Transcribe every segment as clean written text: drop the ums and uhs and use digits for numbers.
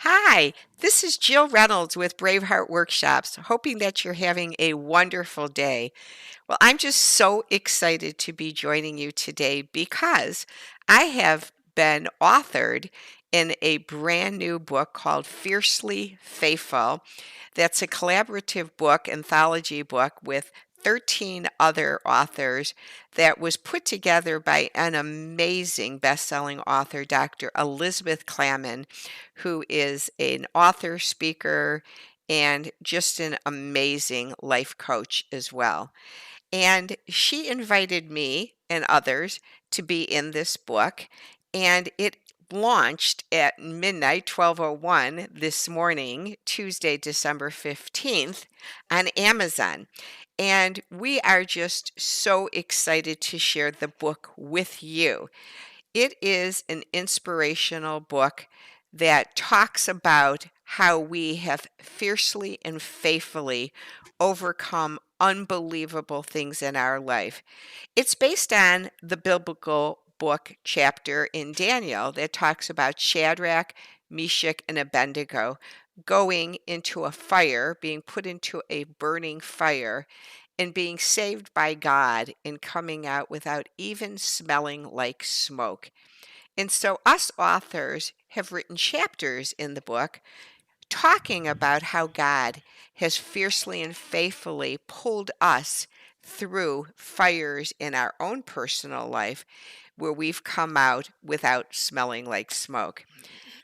Hi, this is Jill Reynolds with Braveheart Workshops, hoping that you're having a wonderful day. Well, I'm just so excited to be joining you today because I have been authored in a brand new book called Fiercely Faithful. That's a collaborative book, anthology book with 13 other authors that was put together by an amazing best-selling author, Dr. Elizabeth Clamon, who is an author, speaker, and just an amazing life coach as well. And she invited me and others to be in this book, and it launched at midnight 12:01 this morning, Tuesday, December 15th on Amazon. And we are just so excited to share the book with you. It is an inspirational book that talks about how we have fiercely and faithfully overcome unbelievable things in our life. It's based on the biblical book chapter in Daniel that talks about Shadrach, Meshach, and Abednego going into a fire, being put into a burning fire, and being saved by God and coming out without even smelling like smoke. And so, us authors have written chapters in the book talking about how God has fiercely and faithfully pulled us through fires in our own personal life where we've come out without smelling like smoke.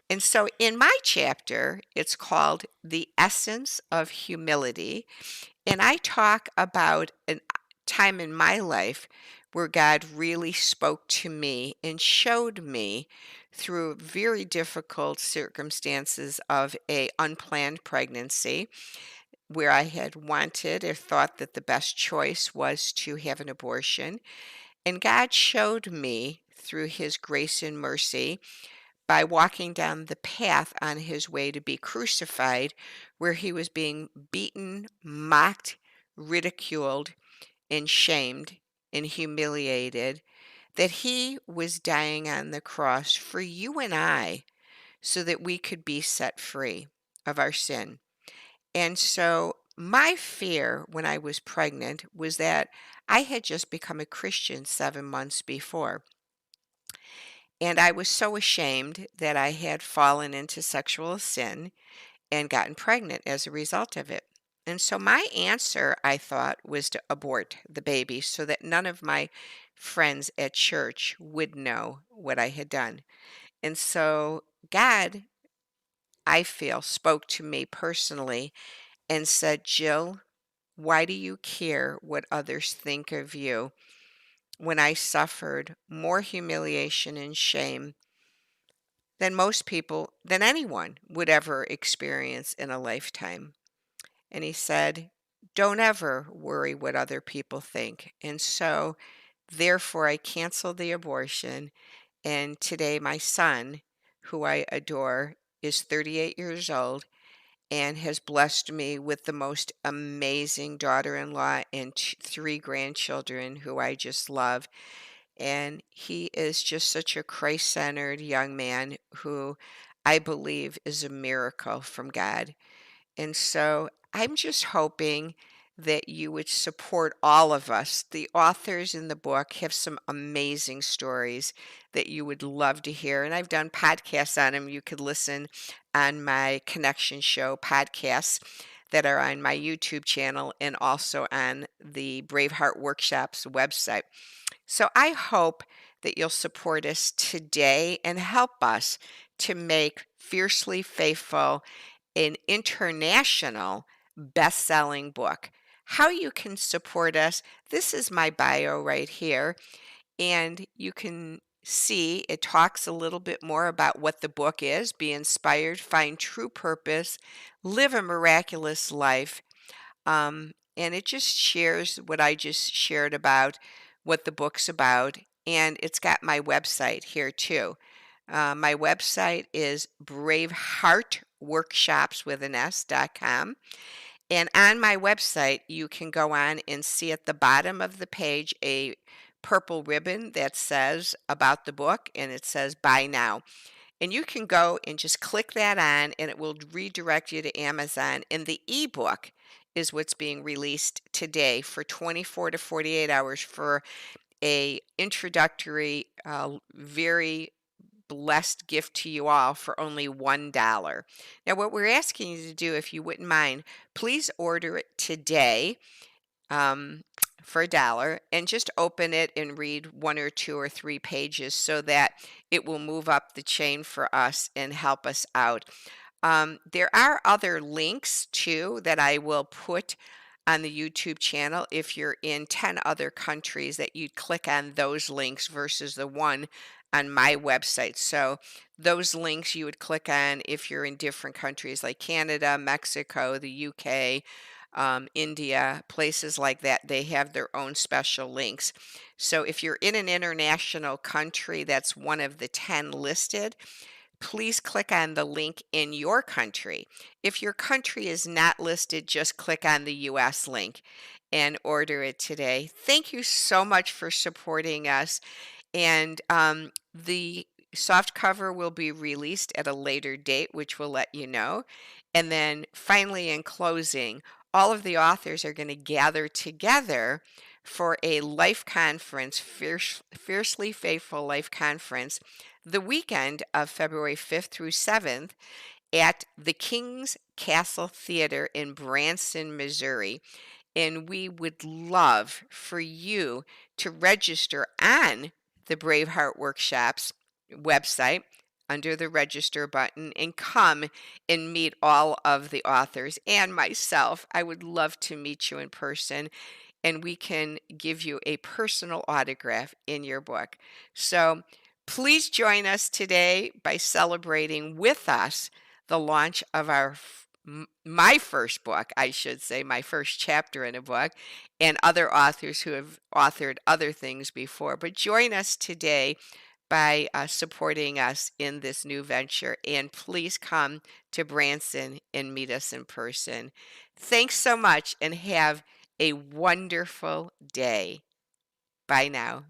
And so in my chapter, it's called The Essence of Humility. And I talk about a time in my life where God really spoke to me and showed me through very difficult circumstances of a unplanned pregnancy where I had wanted or thought that the best choice was to have an abortion. And God showed me through his grace and mercy by walking down the path on his way to be crucified, where he was being beaten, mocked, ridiculed, and shamed and humiliated, that he was dying on the cross for you and I so that we could be set free of our sin. And so my fear when I was pregnant was that I had just become a Christian 7 months before. And I was so ashamed that I had fallen into sexual sin and gotten pregnant as a result of it. And so my answer, I thought, was to abort the baby so that none of my friends at church would know what I had done. And so God, I feel, spoke to me personally and said, Jill, why do you care what others think of you when I suffered more humiliation and shame than most people, than anyone would ever experience in a lifetime? And he said, don't ever worry what other people think. And so, therefore, I canceled the abortion. And today, my son, who I adore, is 38 years old and has blessed me with the most amazing daughter in law and three grandchildren who I just love. And he is just such a Christ centered young man who I believe is a miracle from God. And so I'm just hoping that you would support all of us. The authors in the book have some amazing stories that you would love to hear. And I've done podcasts on them. You could listen on my Connection Show podcasts that are on my YouTube channel and also on the Braveheart Workshops website. So I hope that you'll support us today and help us to make Fiercely Faithful an international best-selling book. How you can support us, this is my bio right here, and you can see it talks a little bit more about what the book is: be inspired, find true purpose, live a miraculous life. And it just shares what I just shared about what the book's about, and it's got my website here too. My website is braveheartworkshops with an S.com. And on my website, you can go on and see at the bottom of the page a purple ribbon that says about the book, and it says buy now. And you can go and just click that on, and it will redirect you to Amazon. And the ebook is what's being released today for 24 to 48 hours for a introductory, very blessed gift to you all for only $1. Now, what we're asking you to do, if you wouldn't mind, please order it today, um, for $1, and just open it and read 1 or 2 or 3 pages so that it will move up the chain for us and help us out. There are other links too that I will put on the YouTube channel if you're in 10 other countries, that you'd click on those links versus the one on my website. So those links you would click on if you're in different countries like Canada, Mexico, the UK, India, places like that. They have their own special links. So if you're in an international country that's one of the 10 listed, please click on the link in your country. If your country is not listed, just click on the US link and order it today. Thank you so much for supporting us. And the soft cover will be released at a later date, which we'll let you know. And then finally, in closing, all of the authors are going to gather together for a life conference, Fiercely Faithful Life Conference, the weekend of February 5th through 7th at the King's Castle Theater in Branson, Missouri. And we would love for you to register on the Braveheart Workshops website under the register button and come and meet all of the authors and myself. I would love to meet you in person, and we can give you a personal autograph in your book. So please join us today by celebrating with us the launch of my first book, I should say, my first chapter in a book, and other authors who have authored other things before. But join us today by supporting us in this new venture. And please come to Branson and meet us in person. Thanks so much and have a wonderful day. Bye now.